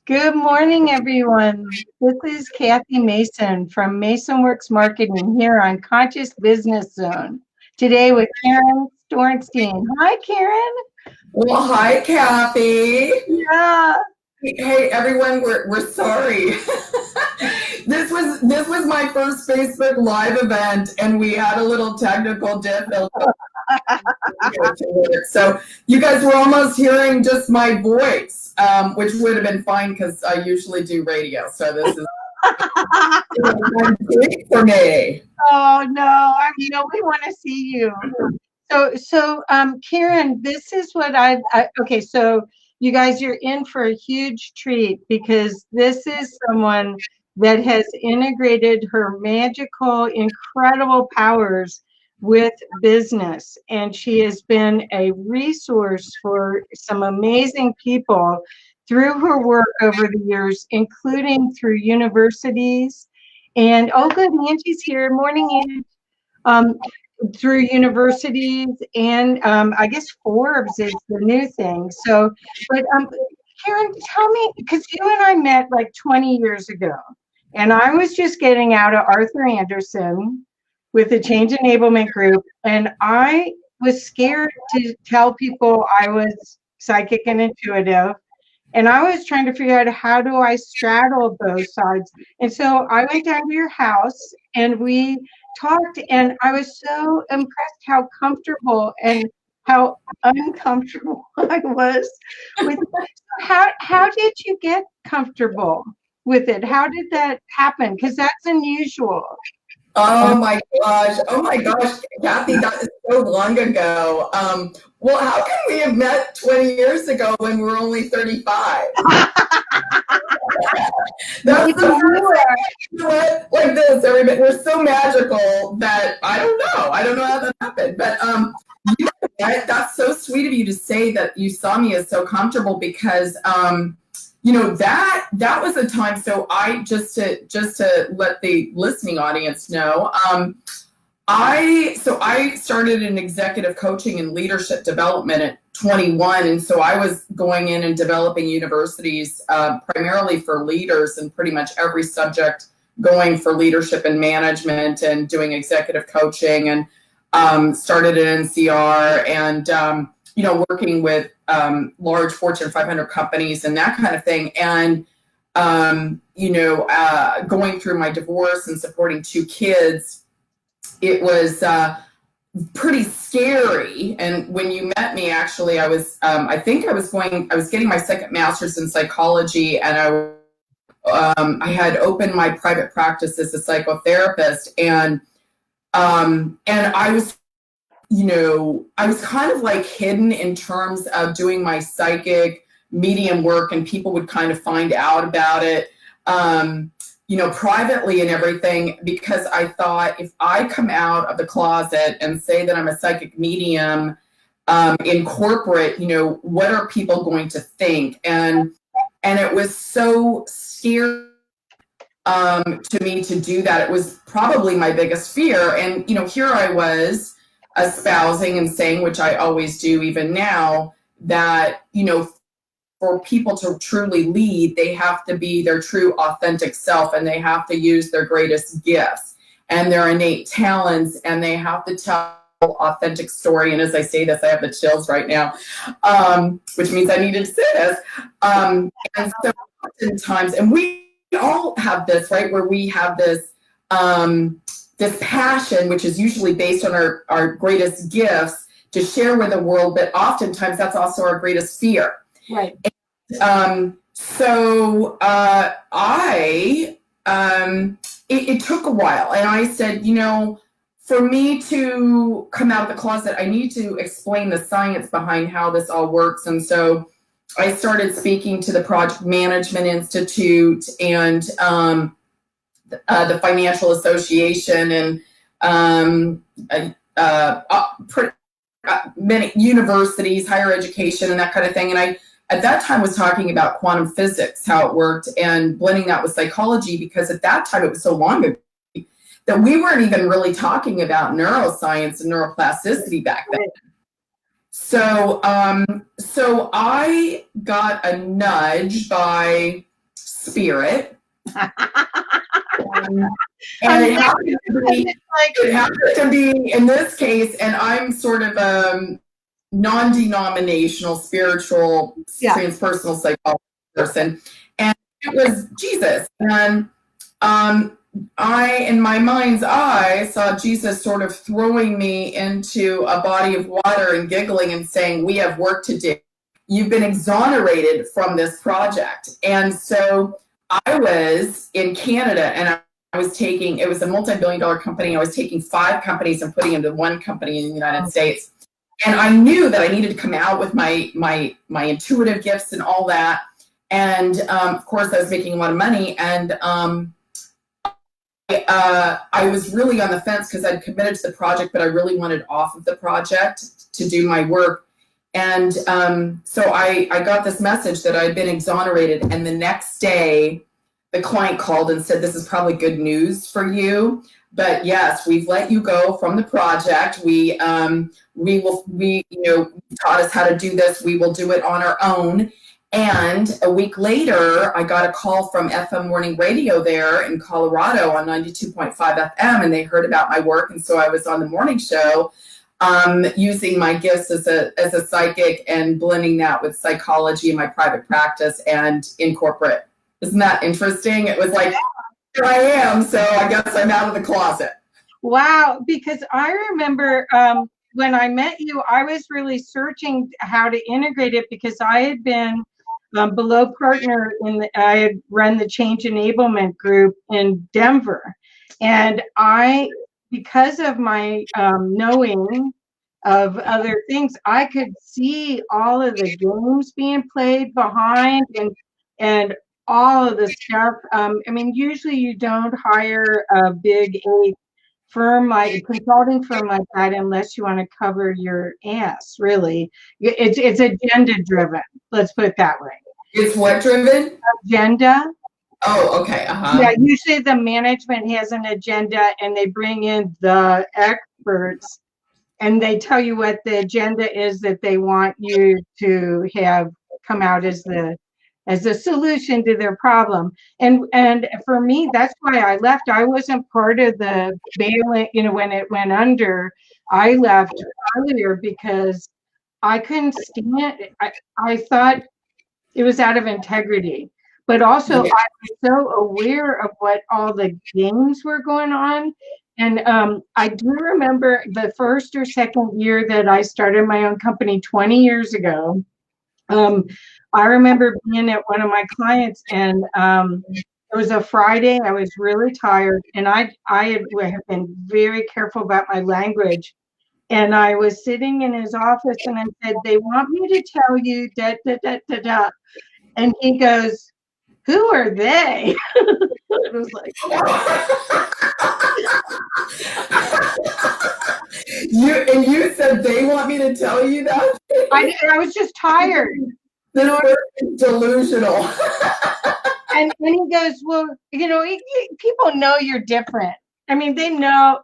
Good morning, everyone. This is Kathy Mason from MasonWorks Marketing here on Conscious Business Zone. Today with Karen Storsteen. Hi, Karen. Well, hi, Kathy. Yeah. Hey, everyone. We're sorry. This was my first Facebook Live event, and we had a little technical difficulty. So you guys were almost hearing just my voice, which would have been fine because I usually do radio. So this is big for me. Oh no, we want to see you. So, Karen, this is what okay. So, you guys, you're in for a huge treat because this is someone that has integrated her magical, incredible powers with business, and she has been a resource for some amazing people through her work over the years, including through universities. And oh, good, Angie's here. Morning, Angie. Through universities and I guess Forbes is the new thing. So, but Karen, tell me, because you and I met like 20 years ago, and I was just getting out of Arthur Anderson with the Change Enablement Group, and I was scared to tell people I was psychic and intuitive. And I was trying to figure out how do I straddle both sides. And so I went down to your house and we talked, and I was so impressed how comfortable and how uncomfortable I was with how did you get comfortable with it? How did that happen? Because that's unusual. Oh my gosh. Oh my gosh, Kathy, that is so long ago. Well, how can we have met 20 years ago when we're only 35? That's the first like this, everybody. We're so magical that I don't know. I don't know how that happened. But yeah, that's so sweet of you to say that you saw me as so comfortable because that was a time. So I just to let the listening audience know, I started in executive coaching and leadership development at 21, and so I was going in and developing universities primarily for leaders in pretty much every subject, going for leadership and management and doing executive coaching, and started at NCR and working with large Fortune 500 companies and that kind of thing, and going through my divorce and supporting 2 kids. It was pretty scary. And when you met me, actually, I was getting my second master's in psychology, and I had opened my private practice as a psychotherapist, and I was, I was kind of like hidden in terms of doing my psychic medium work, and people would kind of find out about it. Privately and everything, because I thought if I come out of the closet and say that I'm a psychic medium in corporate, what are people going to think? And it was so scary to me to do that. It was probably my biggest fear. And, here I was espousing and saying, which I always do even now, that, for people to truly lead, they have to be their true authentic self, and they have to use their greatest gifts and their innate talents, and they have to tell authentic story. And as I say this, I have the chills right now, which means I needed to say this. And so oftentimes, and we all have this, right, where we have this this passion, which is usually based on our greatest gifts to share with the world, but oftentimes that's also our greatest fear. Right. It took a while, and I said, for me to come out of the closet, I need to explain the science behind how this all works. And so I started speaking to the Project Management Institute and the Financial Association and many universities, higher education, and that kind of thing. And I, at that time, was talking about quantum physics, how it worked, and blending that with psychology, because at that time, it was so long ago that we weren't even really talking about neuroscience and neuroplasticity back then. So I got a nudge by spirit. And it happened to be, in this case, and I'm sort of a non-denominational, spiritual, transpersonal psychology person, and it was Jesus. And I, in my mind's eye, saw Jesus sort of throwing me into a body of water and giggling and saying, "We have work to do. You've been exonerated from this project." And so I was in Canada, and I was taking, it was a multi-billion-dollar company. I was taking 5 companies and putting into one company in the United States. And I knew that I needed to come out with my intuitive gifts and all that. And of course, I was making a lot of money. And I was really on the fence because I'd committed to the project, but I really wanted off of the project to do my work. And so I got this message that I'd been exonerated. And the next day, the client called and said, "This is probably good news for you, but yes, we've let you go from the project. We taught us how to do this. We will do it on our own." And a week later, I got a call from FM Morning Radio there in Colorado on 92.5 FM, and they heard about my work. And so I was on the morning show, using my gifts as a psychic and blending that with psychology in my private practice and in corporate. Isn't that interesting? It was like, here I am, so I guess I'm out of the closet. Wow, because I remember when I met you, I was really searching how to integrate it because I had been below partner I had run the change enablement group in Denver. And because of my knowing of other things, I could see all of the games being played behind and all of the stuff. I mean, usually you don't hire a big firm, like consulting firm like that, unless you want to cover your ass, really. It's agenda driven. Let's put it that way. It's what driven? Agenda. Oh, okay. Yeah, usually the management has an agenda and they bring in the experts and they tell you what the agenda is that they want you to have come out as the solution to their problem. And for me, that's why I left. I wasn't part of the bailing, when it went under. I left earlier because I couldn't stand it. I thought it was out of integrity. But also, I was so aware of what all the games were going on. And I do remember the first or second year that I started my own company 20 years ago. I remember being at one of my clients, and it was a Friday. I was really tired, and I have been very careful about my language. And I was sitting in his office, and I said, "They want me to tell you da da da da da," and he goes, "Who are they?" It was like, you said they want me to tell you that? I was just tired. Delusional. And he goes, "Well, people know you're different. I mean, they know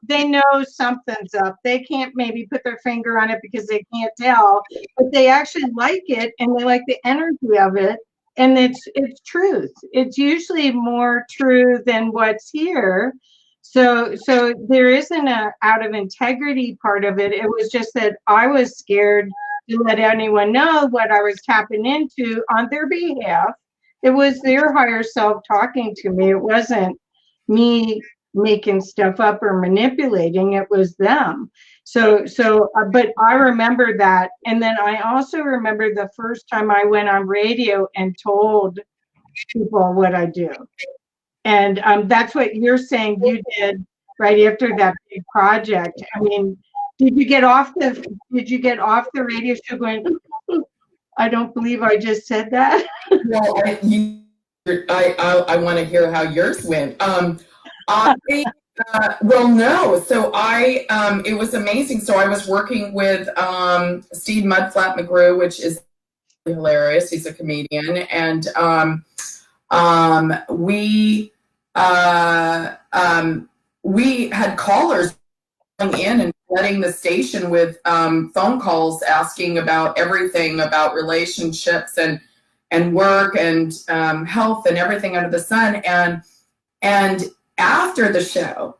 something's up. They can't maybe put their finger on it because they can't tell, but they actually like it and they like the energy of it. And it's truth. It's usually more true than what's here. So there isn't a out of integrity part of it. It was just that I was scared to let anyone know what I was tapping into on their behalf. It was their higher self talking to me. It wasn't me making stuff up or manipulating. It was them. But I remember that. And then I also remember the first time I went on radio and told people what I do. And that's what you're saying you did right after that big project. I mean, did you get off the radio show going, "I don't believe I just said that"? Well, I want to hear how yours went. Well, no. So it was amazing. So I was working with Steve Mudflap McGrew, which is hilarious. He's a comedian, and we had callers coming in and flooding the station with phone calls asking about everything about relationships and work and health and everything under the sun. And after the show,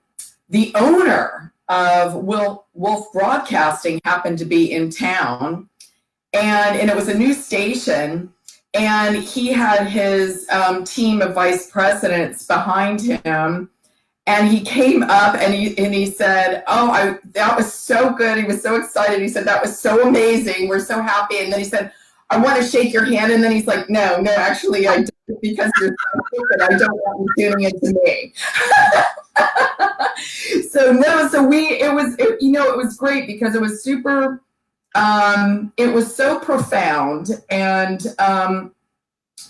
the owner of Wolf Broadcasting happened to be in town, and it was a new station, and he had his team of vice presidents behind him. And he came up and he said, "Oh, that was so good." He was so excited. He said, "That was so amazing. We're so happy." And then he said, "I want to shake your hand." And then he's like, "No, actually, I don't, because you're so stupid. I don't want you tuning into me." So it was great because it was super. It was so profound and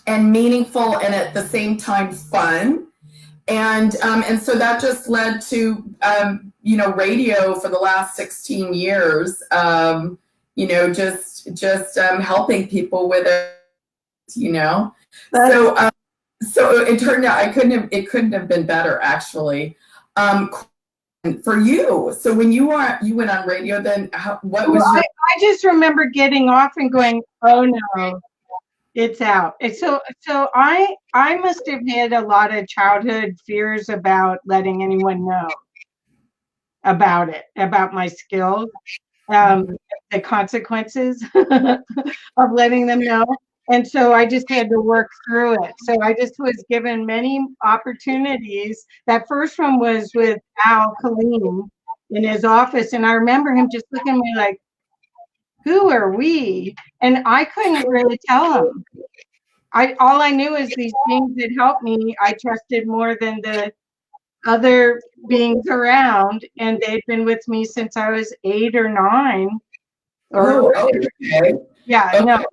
meaningful, and at the same time fun. And so that just led to, radio for the last 16 years, just helping people with it, So it turned out it couldn't have been better, actually. For you, so when you went on radio, then what was your... I just remember getting off and going, "Oh no, it's out." And so I must have had a lot of childhood fears about letting anyone know about it, about my skills, the consequences of letting them know. And so I just had to work through it. So I just was given many opportunities. That first one was with Al Colleen in his office. And I remember him just looking at me like, "Who are we?" And I couldn't really tell him. All I knew is these things that helped me, I trusted more than the other beings around, and they'd been with me since I was 8 or 9. Okay. Yeah, okay. no.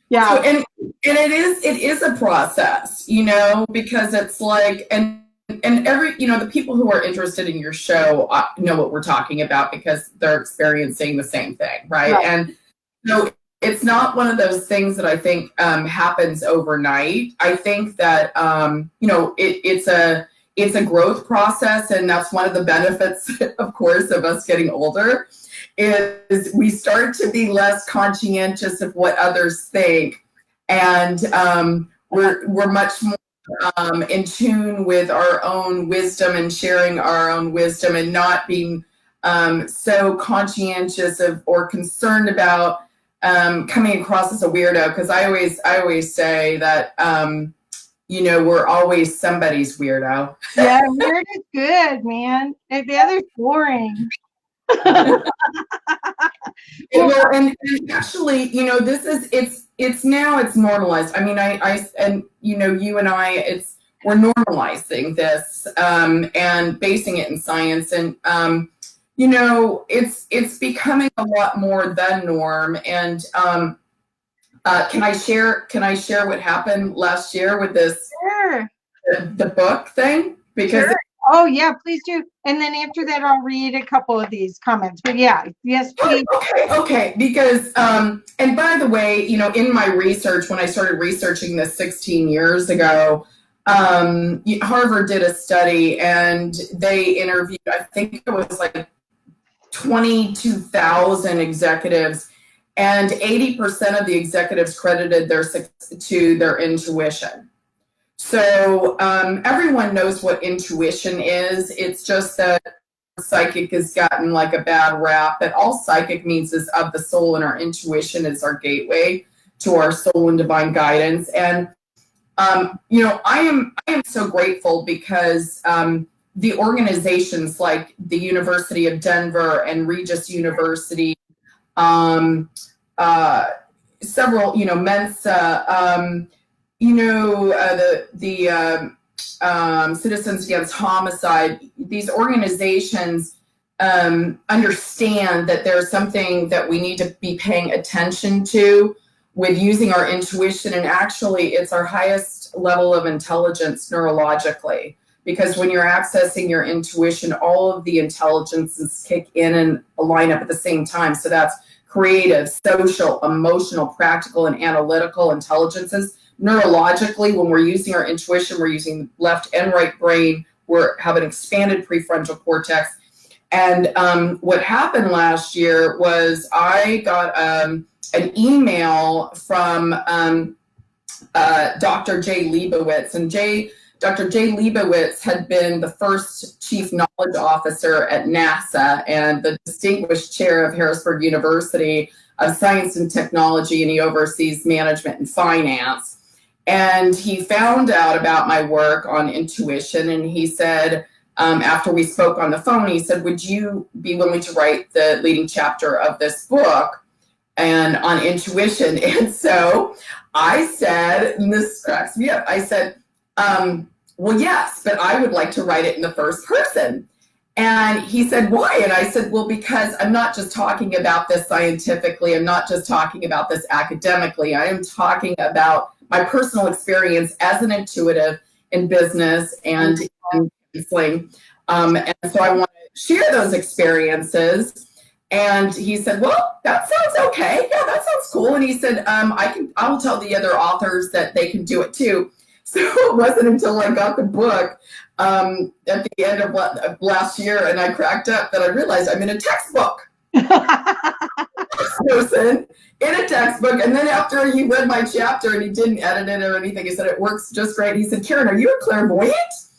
Yeah. So, and it is a process, because it's like, and every, the people who are interested in your show know what we're talking about because they're experiencing the same thing, right? And so it's not one of those things that I think happens overnight. I think that it's a growth process, and that's one of the benefits, of course, of us getting older, is we start to be less conscientious of what others think, and we're much more in tune with our own wisdom and sharing our own wisdom, and not being so conscientious of or concerned about coming across as a weirdo. Because I always say that we're always somebody's weirdo. Yeah, weird is good, man. The other's boring. Well, and actually, this is it's now it's normalized. I mean, I and you and I, we're normalizing this and basing it in science, and it's becoming a lot more the norm. And can I share what happened last year with this? Sure. The book thing? Because sure. Oh yeah, please do. And then after that, I'll read a couple of these comments. But yeah, yes, please. Okay. Because and by the way, in my research, when I started researching this 16 years ago, Harvard did a study, and they interviewed, I think it was like 22,000 executives, and 80% of the executives credited their success to their intuition. So everyone knows what intuition is. It's just that psychic has gotten like a bad rap, but all psychic means is of the soul, and our intuition is our gateway to our soul and divine guidance. And I am so grateful because the organizations like the University of Denver and Regis University, several, Mensa, the Citizens Against Homicide, these organizations understand that there's something that we need to be paying attention to with using our intuition. And actually, it's our highest level of intelligence neurologically, because when you're accessing your intuition, all of the intelligences kick in and line up at the same time. So that's creative, social, emotional, practical, and analytical intelligences. Neurologically, when we're using our intuition, we're using left and right brain. We have an expanded prefrontal cortex. And what happened last year was I got an email from Dr. Jay Leibowitz. And Dr. Jay Leibowitz had been the first chief knowledge officer at NASA and the distinguished chair of Harrisburg University of Science and Technology, and he oversees management and finance. And he found out about my work on intuition, and he said, after we spoke on the phone, he said, would you be willing to write the leading chapter of this book and on intuition? And so I said, and this cracks me up, I said, well, yes, but I would like to write it in the first person. And he said, why? And I said, well, because I'm not just talking about this scientifically, I'm not just talking about this academically, I am talking about my personal experience as an intuitive in business and in counseling. And so I want to share those experiences. And he said, well, that sounds okay. Yeah, that sounds cool. And he said, I'll tell the other authors that they can do it too. So it wasn't until I got the book at the end of last year and I cracked up that I realized I'm in a textbook. Person in a textbook. And then after he read my chapter and he didn't edit it or anything, he said, it works just great. He said, Karen, are you a clairvoyant?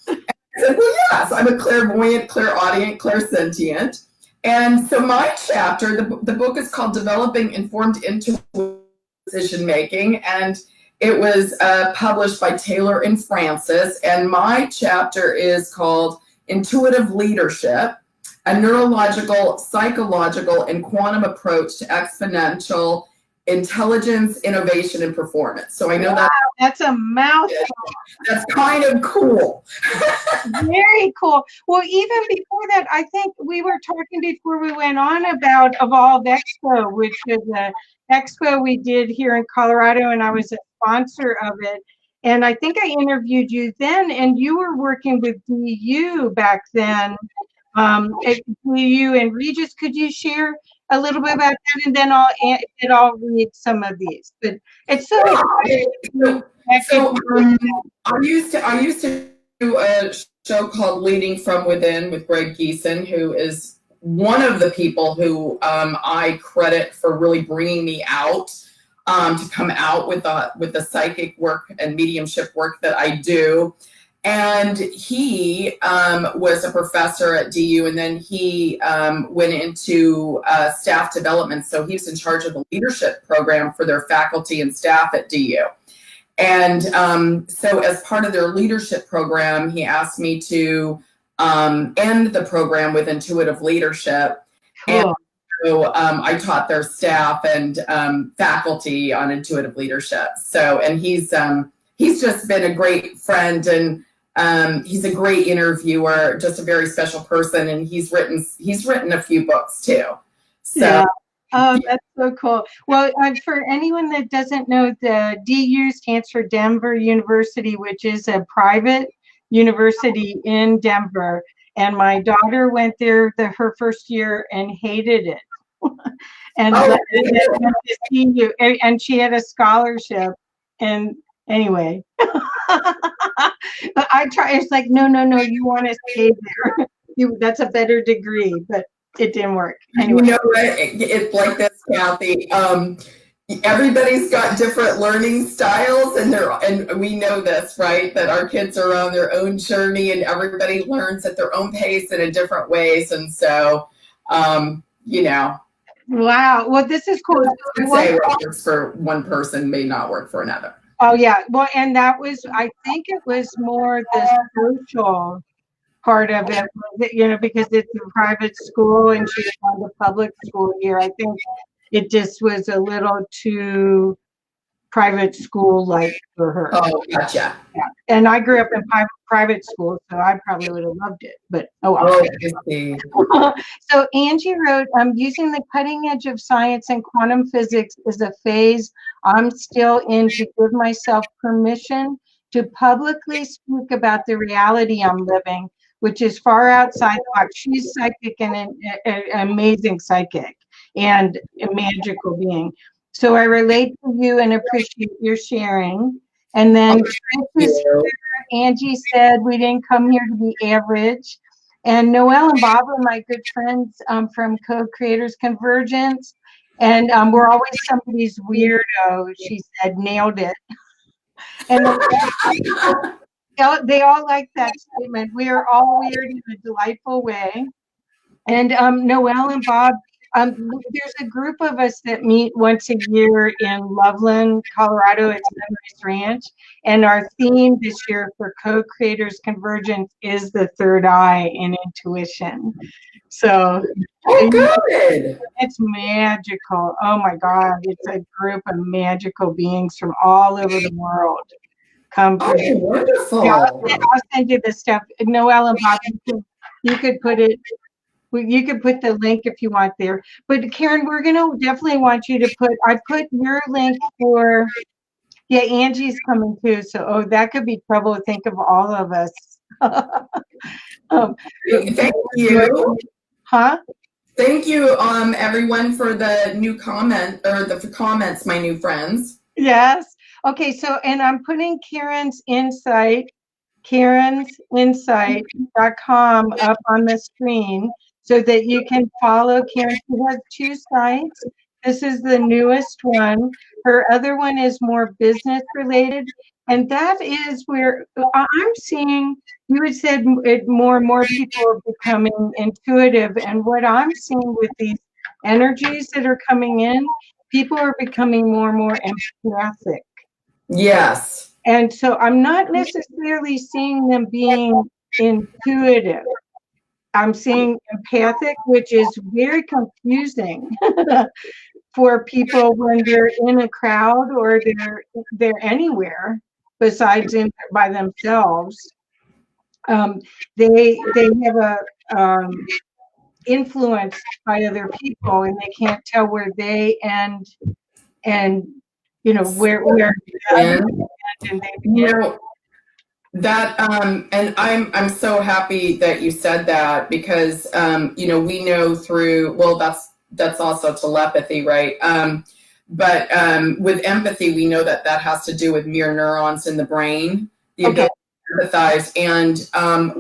And I said, well, yes, I'm a clairvoyant, clairaudient, clairsentient. And so my chapter, the book is called Developing Informed Intuitive Decision Making, and it was published by Taylor and Francis. And my chapter is called Intuitive Leadership, a neurological, psychological, and quantum approach to exponential intelligence, innovation, and performance. So I know that's a mouthful. That's kind of cool. Very cool. Well, even before that, I think we were talking before we went on about Evolve Expo, which is an expo we did here in Colorado, and I was a sponsor of it. And I think I interviewed you then, and you were working with DU back then. DU and Regis, could you share a little bit about that, and then I'll read some of these. But it's so exciting. I used to do a show called Leading from Within with Greg Geeson, who is one of the people who I credit for really bringing me out to come out with the psychic work and mediumship work that I do. And he was a professor at DU, and then he went into staff development. So he was in charge of the leadership program for their faculty and staff at DU. And so as part of their leadership program, he asked me to end the program with intuitive leadership. Cool. And so I taught their staff and faculty on intuitive leadership. So, and he's just been a great friend, and he's a great interviewer, just a very special person, and he's written a few books too. So. Yeah. Oh, that's so cool. Well, for anyone that doesn't know, the DU stands for Denver University, which is a private university in Denver. And my daughter went there her first year and hated it. And and she had a scholarship. And anyway, but I try. It's like, no, you want to stay there. That's a better degree, but it didn't work. Anyway. You know what? It's like this, Kathy. Everybody's got different learning styles, and we know this, right? That our kids are on their own journey, and everybody learns at their own pace and in different ways. And so, you know. Wow. Well, this is cool. Say what works for one person may not work for another. Oh yeah. Well, and that was, I think it was more the social part of it, you know, because it's a private school and she's on the public school here. I think it just was a little too private school like for her. Oh, gotcha. Yeah. And I grew up in private school, so I probably would have loved it. But So Angie wrote, using the cutting edge of science and quantum physics is a phase I'm still in to give myself permission to publicly speak about the reality I'm living, which is far outside the box. She's psychic and an amazing psychic and a magical being. So I relate to you and appreciate your sharing. And then Angie said we didn't come here to be average. And Noelle and Bob are my good friends from CoCreators Convergence. And we're always somebody's weirdo, she said, nailed it. And they all like that statement. We are all weird in a delightful way. And Noelle and Bob, there's a group of us that meet once a year in Loveland, Colorado at Sunrise Ranch. And our theme this year for Co-Creators Convergence is the third eye and intuition. So good. It's magical. Oh my God. It's a group of magical beings from all over the world. Come for wonderful. Yeah, I'll send you the stuff. Noelle and Bob, you could put it. You could put the link if you want there. But Karen, we're gonna definitely want you to put. I put your link for. Yeah, Angie's coming too. So that could be trouble. Think of all of us. Thank you. Huh? Thank you, everyone, for the new comment or the comments, my new friends. Yes. Okay. So, and I'm putting karen'sinsight.com up on the screen so that you can follow Karen. She has 2 sites. This is the newest one. Her other one is more business related. And that is where I'm seeing, you had said more and more people are becoming intuitive. And what I'm seeing with these energies that are coming in, people are becoming more and more empathic. Yes. And so I'm not necessarily seeing them being intuitive. I'm seeing empathic, which is very confusing for people when they're in a crowd or they're anywhere besides by themselves. They have a influenced by other people, and they can't tell where they end and where that and I'm so happy that you said that, because we know through, well, that's also telepathy, right? But with empathy, we know that has to do with mirror neurons in the brain, the ability to empathize. And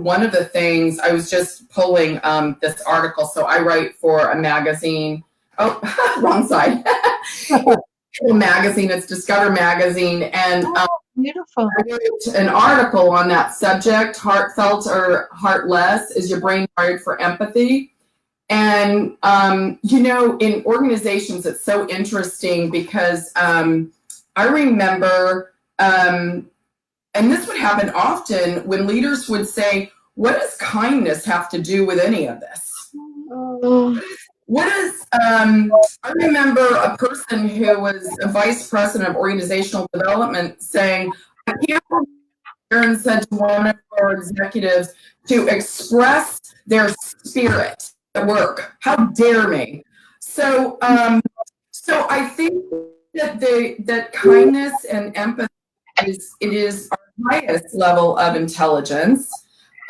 one of the things, I was just pulling this article, so I write for a magazine. Oh, wrong side. Magazine, it's Discover Magazine, and beautiful. I wrote an article on that subject: heartfelt or heartless, is your brain wired for empathy? And in organizations, it's so interesting because I remember, and this would happen often, when leaders would say, what does kindness have to do with any of this? What is, I remember a person who was a vice president of organizational development saying, I can't believe Aaron said to one of our executives to express their spirit at work. How dare me? So, so I think that kindness and empathy is our highest level of intelligence.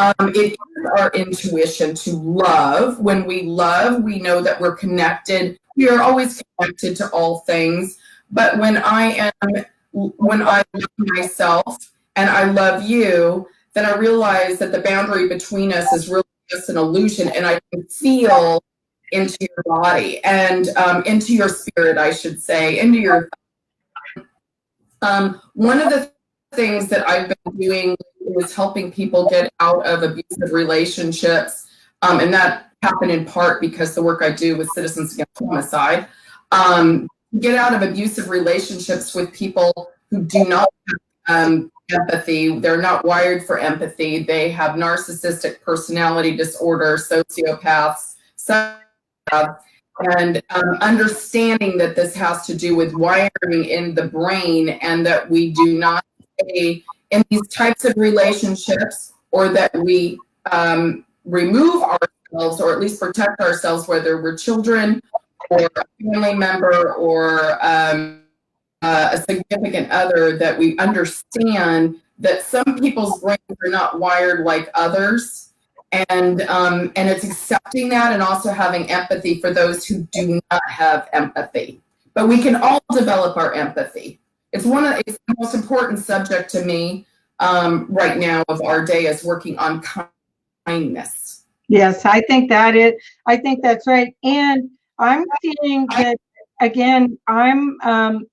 It is our intuition to love. When we love, we know that we're connected. We are always connected to all things. But when I love myself and I love you, then I realize that the boundary between us is really just an illusion, and I can feel into your body and into your spirit, I should say, into your. One of the things that I've been doing is helping people get out of abusive relationships, and that happened in part because the work I do with Citizens Against Homicide. Get out of abusive relationships with people who do not have empathy. They're not wired for empathy. They have narcissistic personality disorder, sociopaths, and understanding that this has to do with wiring in the brain, and that we do not stay in these types of relationships, or that we remove ourselves, or at least protect ourselves, whether we're children or a family member or a significant other, that we understand that some people's brains are not wired like others. And it's accepting that, and also having empathy for those who do not have empathy. But we can all develop our empathy. It's the most important subject to me right now of our day, is working on kindness. Yes, I think that's right. And I'm seeing that, again,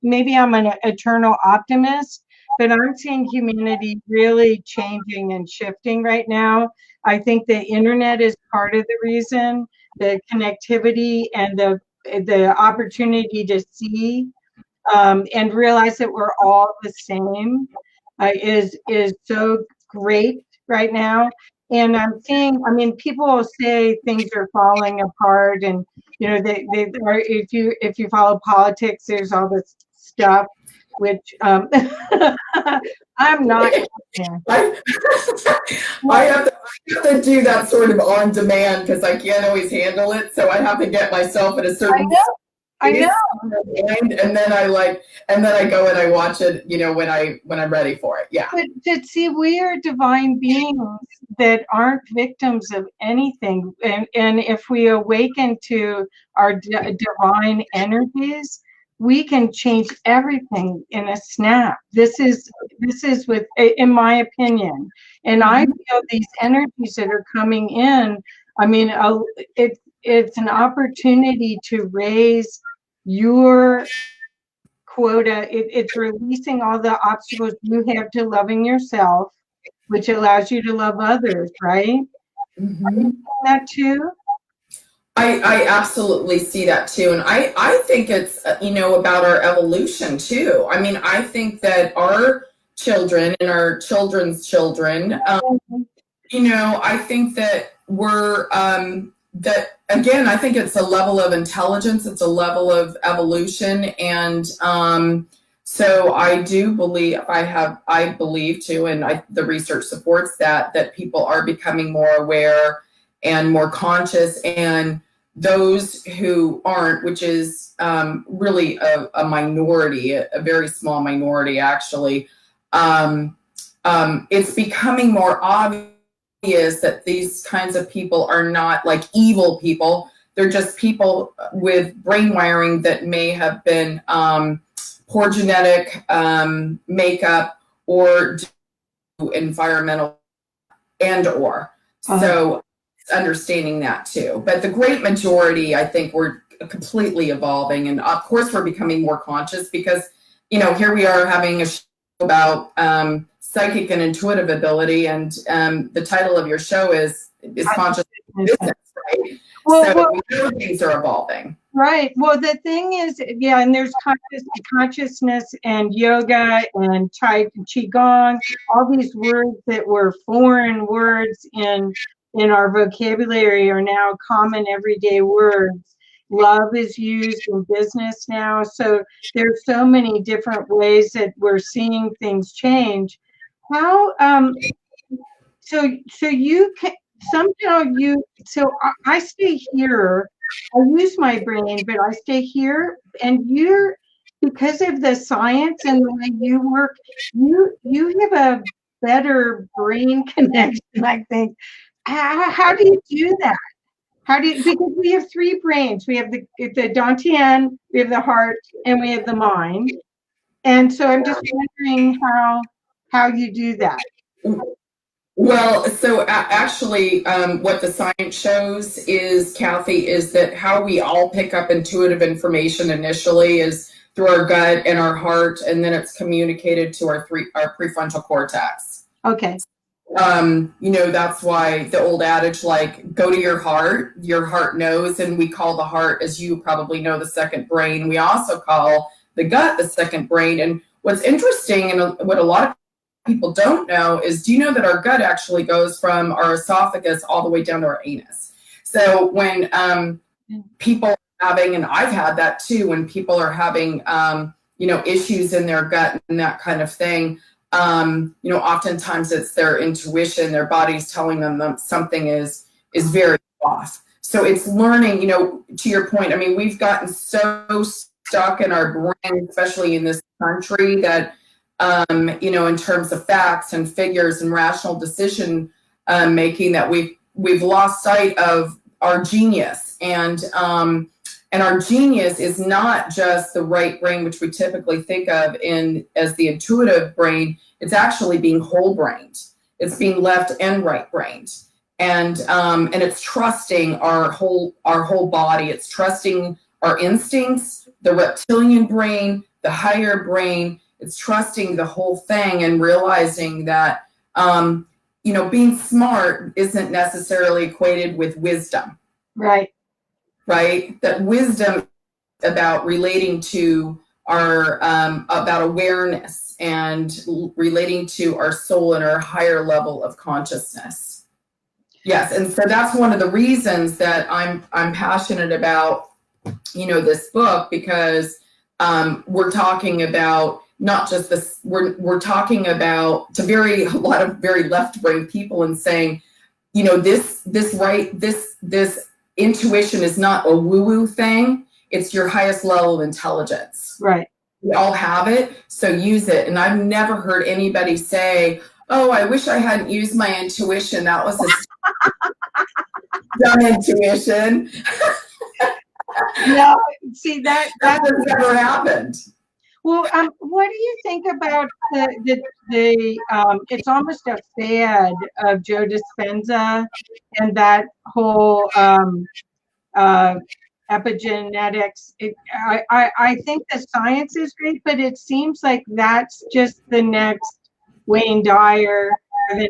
maybe I'm an eternal optimist, but I'm seeing humanity really changing and shifting right now. I think the internet is part of the reason, the connectivity and the opportunity to see and realize that we're all the same is so great right now. And I'm seeing, I mean, people will say things are falling apart, and they are. If you follow politics, there's all this stuff, which I'm not. Yeah. I, I have to do that sort of on demand because I can't always handle it. So I have to get myself in a certain I know. and then I go and I watch it, when I'm ready for it. Yeah. But see, we are divine beings that aren't victims of anything, and if we awaken to our divine energies, we can change everything in a snap. This is with, in my opinion, and I feel these energies that are coming in. I mean, it's an opportunity to raise your quota. It's releasing all the obstacles you have to loving yourself, which allows you to love others, right? Are you Mm-hmm. seeing that too? I absolutely see that too. And I think it's, about our evolution too. I mean, I think that our children and our children's children, I think that that again, I think it's a level of intelligence, it's a level of evolution. And so I do believe, I believe too, and the research supports that people are becoming more aware and more conscious. And those who aren't, which is really a minority, a very small minority, actually, it's becoming more obvious that these kinds of people are not like evil people. They're just people with brain wiring that may have been poor genetic makeup or environmental or. So understanding that too. But the great majority, I think we're completely evolving. And of course, we're becoming more conscious because, here we are having a show about psychic and intuitive ability. And the title of your show is Conscious Business, right? So we know things are evolving. Right. Well, the thing is, yeah, and there's consciousness and yoga and qigong, all these words that were foreign words in our vocabulary are now common everyday words. Love is used in business now. So there's so many different ways that we're seeing things change. How so you can somehow so I stay here. I use my brain, but I stay here, and you're, because of the science and the way you work, you have a better brain connection, I think. How do you do that? How do you, because we have three brains. We have the Dantian, we have the heart, and we have the mind. And so I'm just wondering how you do that. Well, so actually, what the science shows is, Kathy, is that how we all pick up intuitive information initially is through our gut and our heart, and then it's communicated to our prefrontal cortex. Okay. That's why the old adage, like, go to your heart knows, and we call the heart, as you probably know, the second brain. We also call the gut the second brain. And what's interesting, and what a lot of people don't know, is, do you know that our gut actually goes from our esophagus all the way down to our anus? So when people are having, and I've had that too, when people are having issues in their gut and that kind of thing, oftentimes it's their intuition, their body's telling them that something is very off. So it's learning, to your point. I mean, we've gotten so stuck in our brain, especially in this country, that in terms of facts and figures and rational decision making, that we've lost sight of our genius. And our genius is not just the right brain, which we typically think of as the intuitive brain. It's actually being whole brained. It's being left and right brained. And it's trusting our whole body. It's trusting our instincts, the reptilian brain, the higher brain. It's trusting the whole thing and realizing that, you know, being smart isn't necessarily equated with wisdom. Right. Right? That wisdom about relating to our, about awareness and relating to our soul and our higher level of consciousness. Yes, and so that's one of the reasons that I'm passionate about, you know, this book, because we're talking about not just this, we're talking about to a lot of very left brain people and saying, you know, this intuition is not a woo-woo thing. It's your highest level of intelligence. Right. We all have it, so use it. And I've never heard anybody say, oh, I wish I hadn't used my intuition. That was a dumb intuition. No, see that has never happened. Well, what do you think about the it's almost a fad of Joe Dispenza and that whole epigenetics? I think the science is great, but it seems like that's just the next Wayne Dyer, or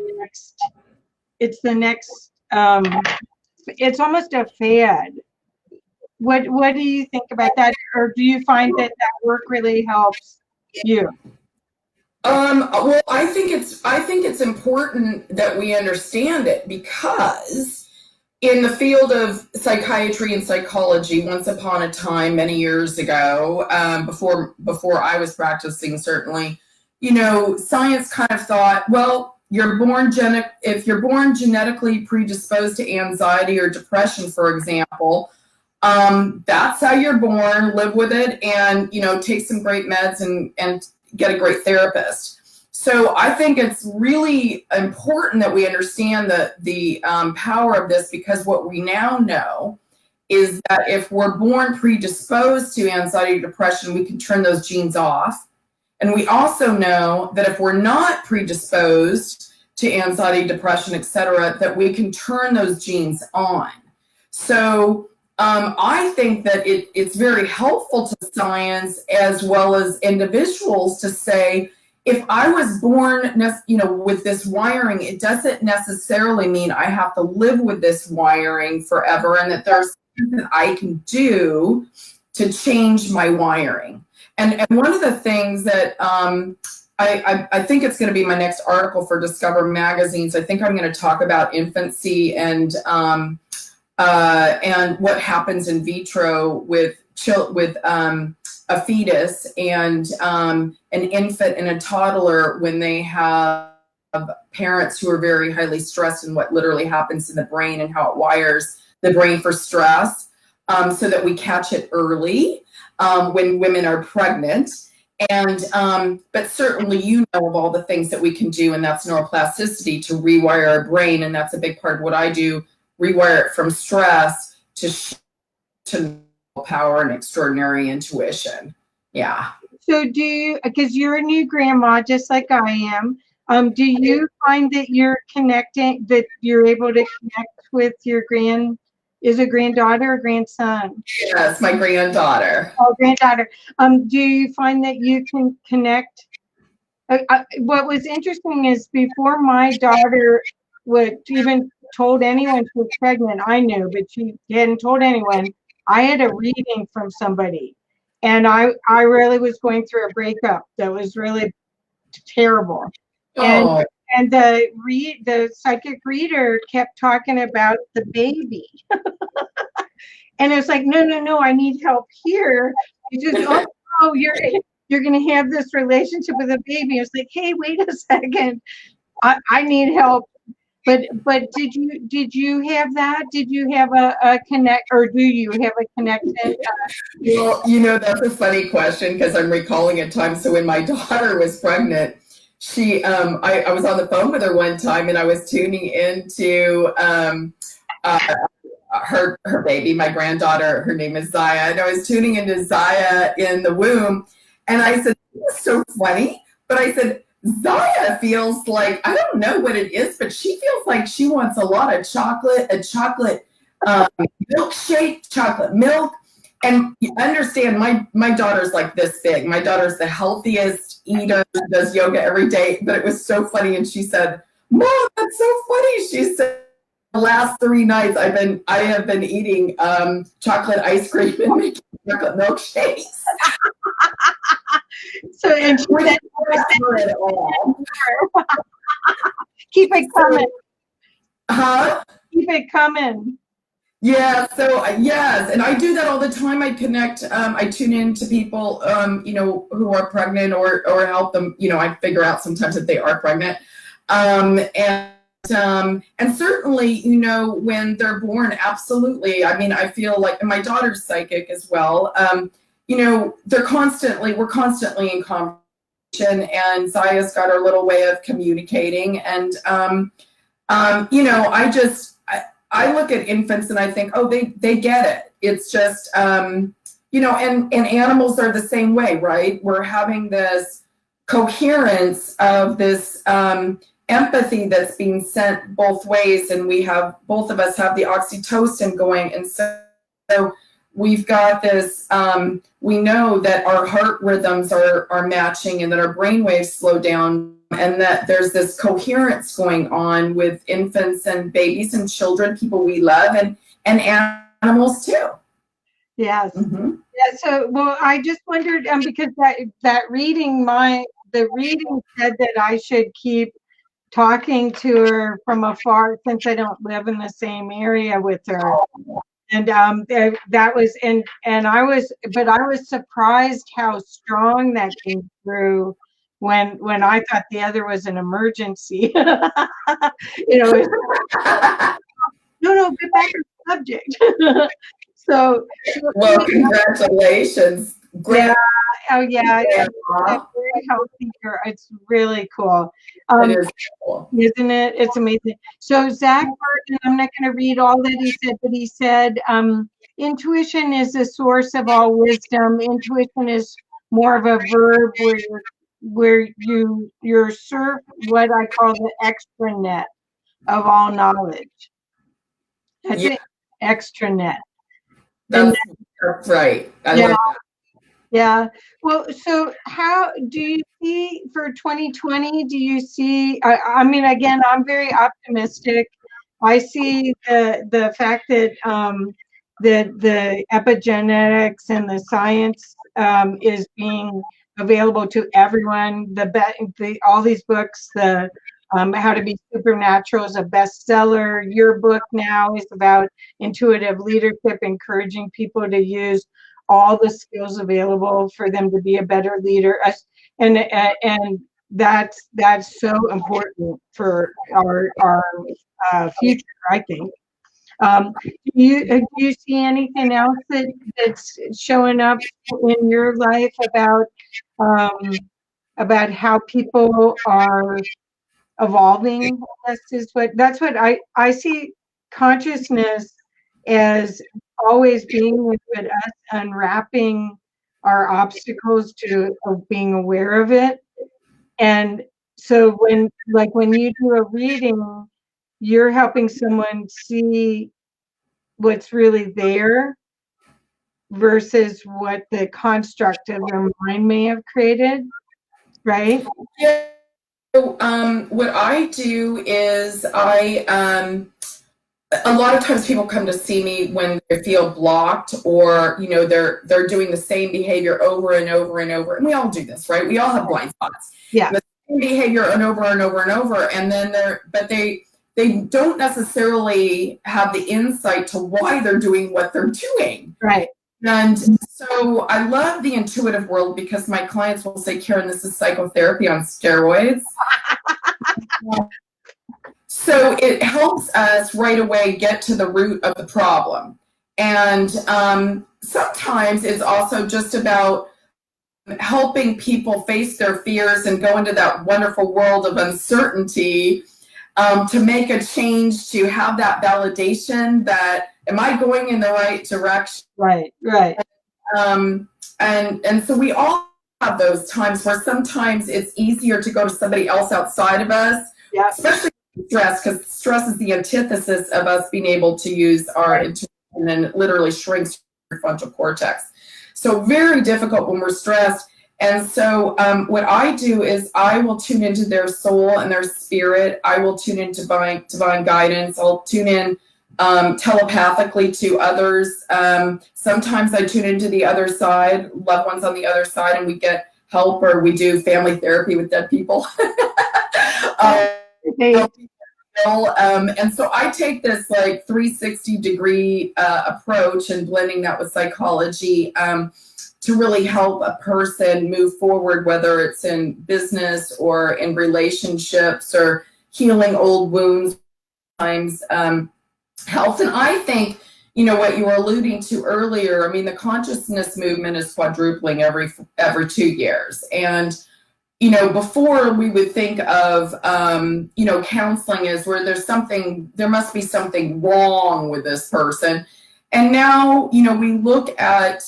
it's the next, it's almost a fad. What do you think about that, or do you find that work really helps you? Well, I think it's important that we understand it, because in the field of psychiatry and psychology, once upon a time, many years ago, before I was practicing, certainly, you know, science kind of thought, well, if you're born genetically predisposed to anxiety or depression, for example, that's how you're born, live with it, and, you know, take some great meds and get a great therapist. So I think it's really important that we understand the power of this, because what we now know is that if we're born predisposed to anxiety or depression, we can turn those genes off. And we also know that if we're not predisposed to anxiety, depression, etc., that we can turn those genes on. So I think that it's very helpful to science as well as individuals to say, if I was born, you know, with this wiring, it doesn't necessarily mean I have to live with this wiring forever, and that there's something that I can do to change my wiring. And one of the things that I think it's going to be my next article for Discover magazines. I think I'm going to talk about infancy and what happens in vitro with a fetus and an infant and a toddler when they have parents who are very highly stressed, and what literally happens in the brain and how it wires the brain for stress, so that we catch it early when women are pregnant. And but certainly, you know, of all the things that we can do, and that's neuroplasticity, to rewire our brain, and that's a big part of what I do. Rewire it from stress to power and extraordinary intuition. Yeah. So do you, because you're a new grandma just like I am, do you find that you're connecting, that you're able to connect with your is it granddaughter or grandson? Yes, my granddaughter. Oh, granddaughter. Do you find that you can connect? What was interesting is before my daughter would even told anyone she was pregnant, I knew, but she hadn't told anyone. I had a reading from somebody, and I really was going through a breakup that was really terrible. Oh. And the psychic reader kept talking about the baby. And it was like, no, I need help here. She says, oh, you're gonna have this relationship with a baby. It's like, hey, wait a second. I need help. But did you have that? Did you have a connect, or do you have a connection? Well, you know, that's a funny question, because I'm recalling a time. So when my daughter was pregnant, she I was on the phone with her one time, and I was tuning into her baby, my granddaughter. Her name is Zaya, and I was tuning into Zaya in the womb, and I said, "This is so funny," but I said, Zaya feels like, I don't know what it is, but she feels like she wants a lot of chocolate, a chocolate milkshake, chocolate milk. And you understand, my daughter's like this big. My daughter's the healthiest eater, does yoga every day. But it was so funny. And she said, "Mom, that's so funny." She said, "The last 3 nights I have been eating chocolate ice cream and making chocolate milkshakes." So, and she said, keep it coming. Huh? Keep it coming. Yeah, so yes, and I do that all the time. I connect, I tune in to people, who are pregnant or help them, I figure out sometimes if they are pregnant. And certainly, when they're born, absolutely. I mean, I feel like, and my daughter's psychic as well. We're constantly in conversation, and Zaya's got her little way of communicating. And, I look at infants and I think, oh, they get it. It's just, and animals are the same way, right? We're having this coherence of this empathy that's being sent both ways, and both of us have the oxytocin going. And so we've got this, we know that our heart rhythms are matching and that our brain waves slow down, and that there's this coherence going on with infants and babies and children, people we love, and animals too. Yes. Mm-hmm. Yeah. So, well, I just wondered, because that reading, the reading said that I should keep talking to her from afar since I don't live in the same area with her. And that was, and I was surprised how strong that came through when I thought the other was an emergency. No, get back to the subject. So, well, congratulations. Great. Yeah. Oh, yeah. It's very healthy here. It's really cool. It is cool. Isn't it? It's amazing. So Zach Burton, I'm not going to read all that he said, but he said, intuition is the source of all wisdom. Intuition is more of a verb where you're served what I call the extranet of all knowledge. That's it. Extranet. That's right. I love that. Yeah. Well, so how do you see for 2020? Do you see? I mean, again, I'm very optimistic. I see the fact that the epigenetics and the science is being available to everyone. All these books, the How to Be Supernatural is a bestseller. Your book now is about intuitive leadership, encouraging people to use all the skills available for them to be a better leader, and that's so important for our future, I think. Do you see anything else that's showing up in your life about how people are evolving? That's what I see consciousness as always being with us, unwrapping our obstacles to being aware of it. And so when you do a reading, you're helping someone see what's really there versus what the construct of their mind may have created, right? Yeah. So, what I do is a lot of times people come to see me when they feel blocked, or they're doing the same behavior over and over and over. And we all do this, right? We all have blind spots. Yeah. The same behavior and over and over and over, and then they don't necessarily have the insight to why they're doing what they're doing. Right. And so I love the intuitive world because my clients will say, "Karen, this is psychotherapy on steroids." So it helps us right away get to the root of the problem. And sometimes it's also just about helping people face their fears and go into that wonderful world of uncertainty, to make a change, to have that validation that, am I going in the right direction? Right. And so we all have those times where sometimes it's easier to go to somebody else outside of us, especially stress, because stress is the antithesis of us being able to use our intuition, and it literally shrinks prefrontal cortex. So very difficult when we're stressed. And so what I do is I will tune into their soul and their spirit. I will tune into divine guidance. I'll tune in telepathically to others. Sometimes I tune into the other side, loved ones on the other side, and we get help, or we do family therapy with dead people. And so I take this like 360-degree approach and blending that with psychology to really help a person move forward, whether it's in business or in relationships or healing old wounds, times health. And I think, you know, what you were alluding to earlier, I mean, the consciousness movement is quadrupling every 2 years. And you know, before we would think of, you know, counseling as where there must be something wrong with this person. And now, you know, we look at,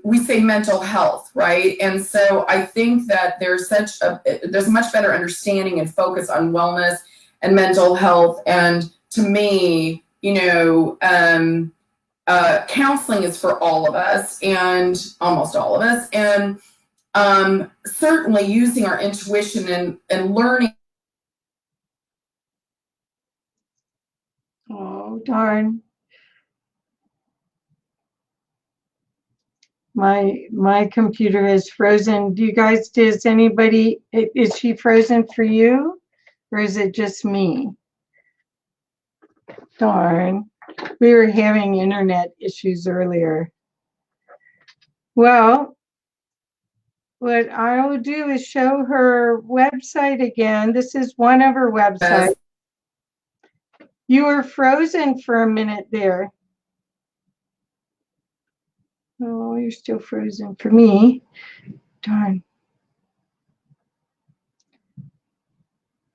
we say mental health, right? And so I think that there's a much better understanding and focus on wellness and mental health. And to me, you know, counseling is for all of us, and almost all of us. And certainly using our intuition and learning. Oh, darn. My computer is frozen. Is anybody, is she frozen for you? Or is it just me? Darn. We were having internet issues earlier. Well, what I will do is show her website again. This is one of her websites. You were frozen for a minute there. Oh, you're still frozen for me. Darn.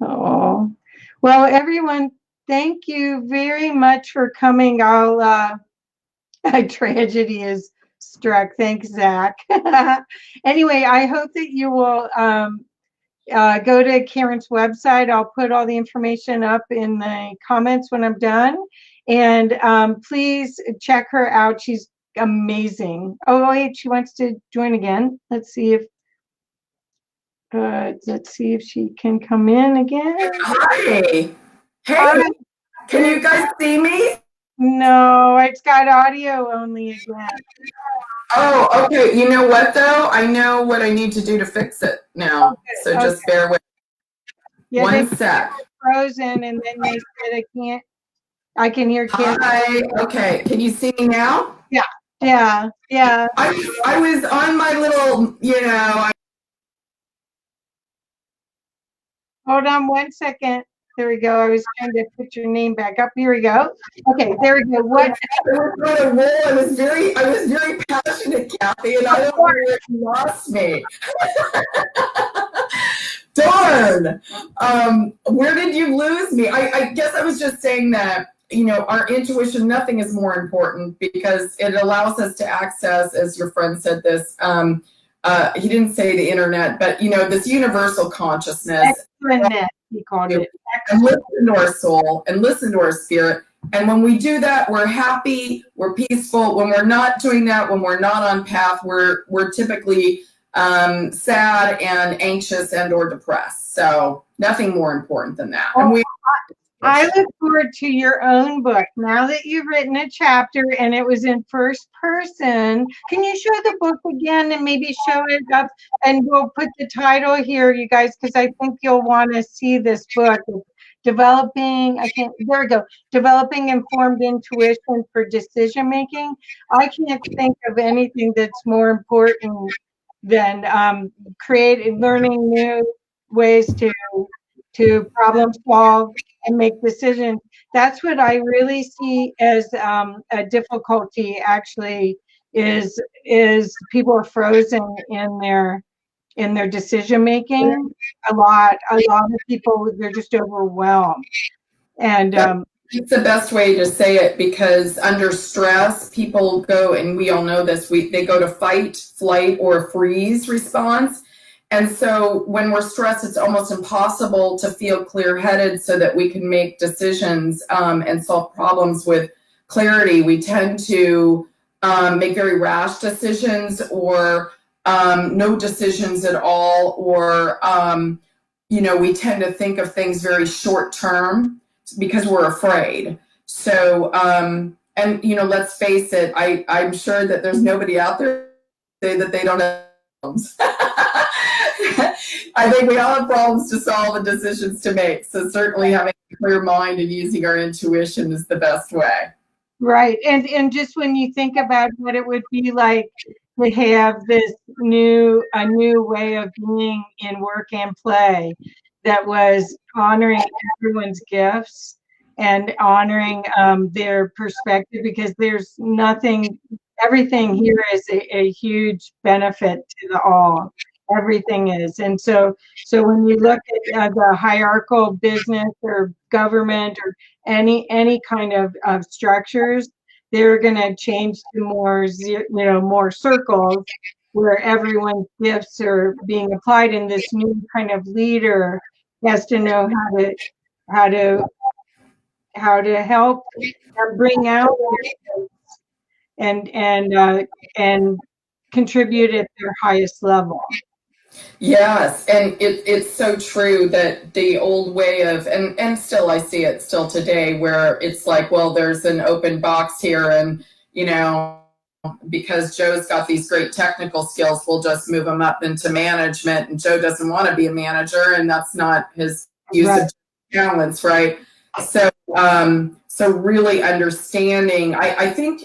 Oh, well, everyone, thank you very much for coming. A tragedy is struck. Thanks, Zach. Anyway, I hope that you will go to Karen's website. I'll put all the information up in the comments when I'm done. And please check her out. She's amazing. Oh, wait, she wants to join again. Let's see if she can come in again. Hi. Hey, hi. Can you guys see me? No, it's got audio only again. Oh, okay. You know what, though? I know what I need to do to fix it now. Okay, so just bear with me. Yeah, 1 sec. Frozen, and then they said I can hear Karen. Hi. Okay. Can you see me now? Yeah. I was on my little, you know. Hold on 1 second. There we go. I was trying to put your name back up. Here we go. Okay, there we go. What? I was very passionate, Kathy, and I don't know where you lost me. Darn. Where did you lose me? I guess I was just saying that, you know, our intuition, nothing is more important because it allows us to access, as your friend said this, he didn't say the internet, but, you know, this universal consciousness. Extranet, he called it. And listen to our soul and listen to our spirit. And when we do that, we're happy, we're peaceful. When we're not doing that, when we're not on path, we're typically sad and anxious and or depressed. So nothing more important than that. And I look forward to your own book. Now that you've written a chapter and it was in first person, can you show the book again and maybe show it up? And we'll put the title here, you guys, because I think you'll want to see this book. Developing informed intuition for decision making. I can't think of anything that's more important than learning new ways to problem solve and make decisions. That's what I really see as a difficulty. Actually, is people are frozen in their decision making. A lot of people, they're just overwhelmed. And it's the best way to say it, because under stress, people go, and we all know this, they go to fight, flight, or freeze response. And so when we're stressed, it's almost impossible to feel clear-headed so that we can make decisions and solve problems with clarity. We tend to make very rash decisions, or no decisions at all, or we tend to think of things very short term because we're afraid. So and let's face it, I'm sure that there's nobody out there say that they don't have problems. I think we all have problems to solve and decisions to make. So certainly having a clear mind and using our intuition is the best way. Right. And just when you think about what it would be like to have this new way of being in work and play that was honoring everyone's gifts and honoring their perspective, because there's everything here is a huge benefit to the all. Everything is. And so when you look at the hierarchical business or government or any kind of structures, they're going to change to more circles where everyone's gifts are being applied, and this new kind of leader has to know how to help bring out and contribute at their highest level. Yes, and it's so true that the old way of, and still I see it still today, where it's like, well, there's an open box here, and because Joe's got these great technical skills, we'll just move him up into management, and Joe doesn't want to be a manager, and that's not his use of talents, right? So so really understanding, I think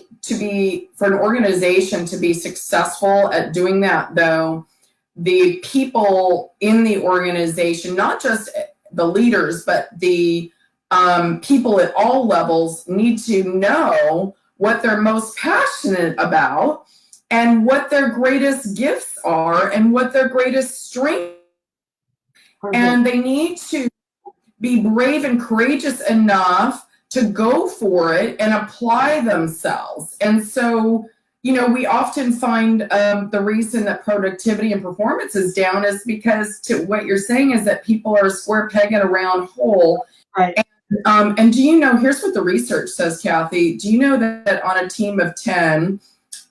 for an organization to be successful at doing that, though, the people in the organization, not just the leaders, but the people at all levels, need to know what they're most passionate about and what their greatest gifts are and what their greatest strengths are. And they need to be brave and courageous enough to go for it and apply themselves. And so we often find the reason that productivity and performance is down is because, to what you're saying, is that people are a square peg in a round hole. Right. And do you know, here's what the research says, Kathy. Do you know that on a team of 10,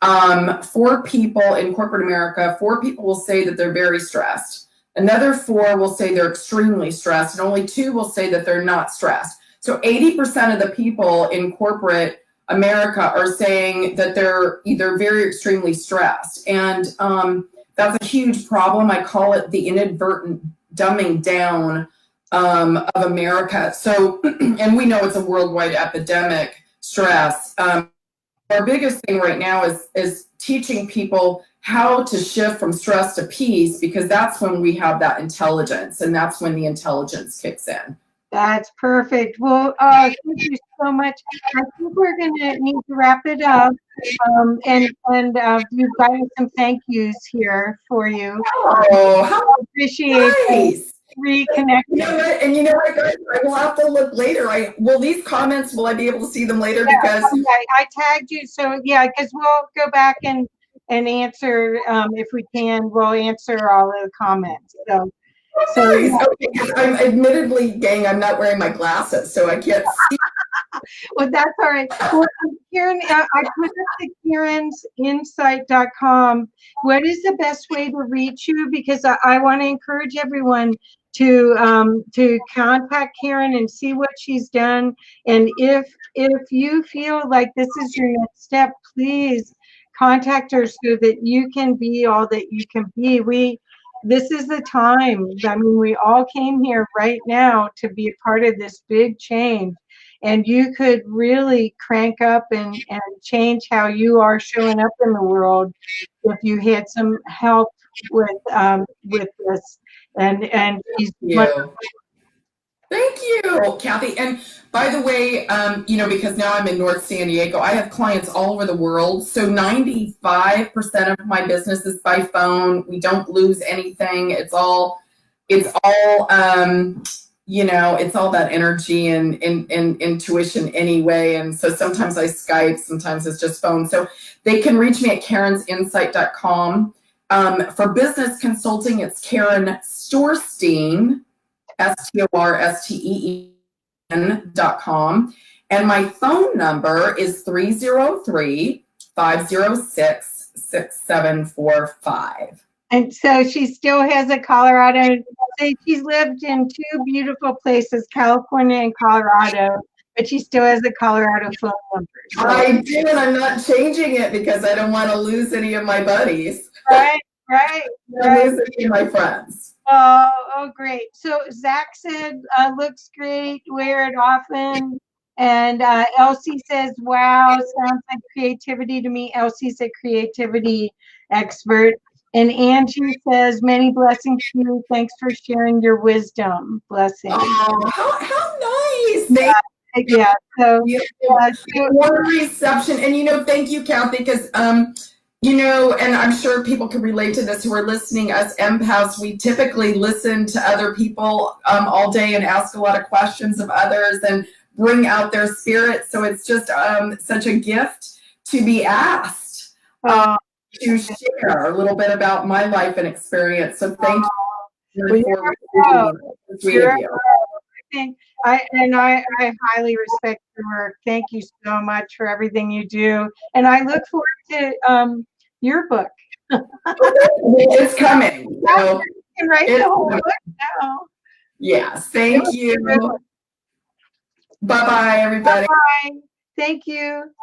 4 people in corporate America, 4 people will say that they're very stressed. Another 4 will say they're extremely stressed, and only 2 will say that they're not stressed. So 80% of the people in corporate America are saying that they're either very extremely stressed. And that's a huge problem. I call it the inadvertent dumbing down of America. So, and we know it's a worldwide epidemic, stress. Our biggest thing right now is teaching people how to shift from stress to peace, because that's when we have that intelligence, and that's when the intelligence kicks in. That's perfect. Well, thank you so much. I think we're going to need to wrap it up. And you've got some thank yous here for you. Oh, how appreciate nice. Reconnecting. You know what? And you know what, guys? I will have to look later. These comments, will I be able to see them later? Yeah, because I tagged you. So yeah, because we'll go back and answer, if we can, we'll answer all of the comments. So nice. Okay, I'm admittedly, gang, I'm not wearing my glasses, so I can't see. Well, that's all right. Well, Karen, I put up the Karen'sInsight.com. What is the best way to reach you? Because I want to encourage everyone to contact Karen and see what she's done. And if you feel like this is your next step, please contact her so that you can be all that you can be. This is the time. I mean, we all came here right now to be a part of this big change. And you could really crank up and change how you are showing up in the world if you had some help with this. And he's Thank you, Kathy. And by the way, because now I'm in North San Diego, I have clients all over the world. So 95% of my business is by phone. We don't lose anything. It's all it's all that energy and intuition anyway. And so sometimes I Skype, sometimes it's just phone. So they can reach me at Karen'sInsight.com. For business consulting, it's Karen Storsteen, STORSTEEN.com. And my phone number is 303 506-6745. And so she still has a Colorado. So she's lived in two beautiful places, California and Colorado, but she still has a Colorado phone number. So. I do, and I'm not changing it because I don't want to lose any of my buddies. Right. Lose any of my friends. Oh, great. So Zach said, looks great, wear it often. And Elsie says, wow, sounds like creativity to me. Elsie's a creativity expert. And Angie says, many blessings to you. Thanks for sharing your wisdom. Blessings. Oh, how nice. Yeah. So, what a reception. And, thank you, Kathy, because, and I'm sure people can relate to this who are listening. Us empaths, we typically listen to other people all day and ask a lot of questions of others and bring out their spirit. So it's just such a gift to be asked to share a little bit about my life and experience. So thank you for receiving you. I highly respect your work. Thank you so much for everything you do. And I look forward to your book. It's coming. So you can write the whole book now. Yes, thank you. Bye-bye, everybody. Bye-bye. Thank you.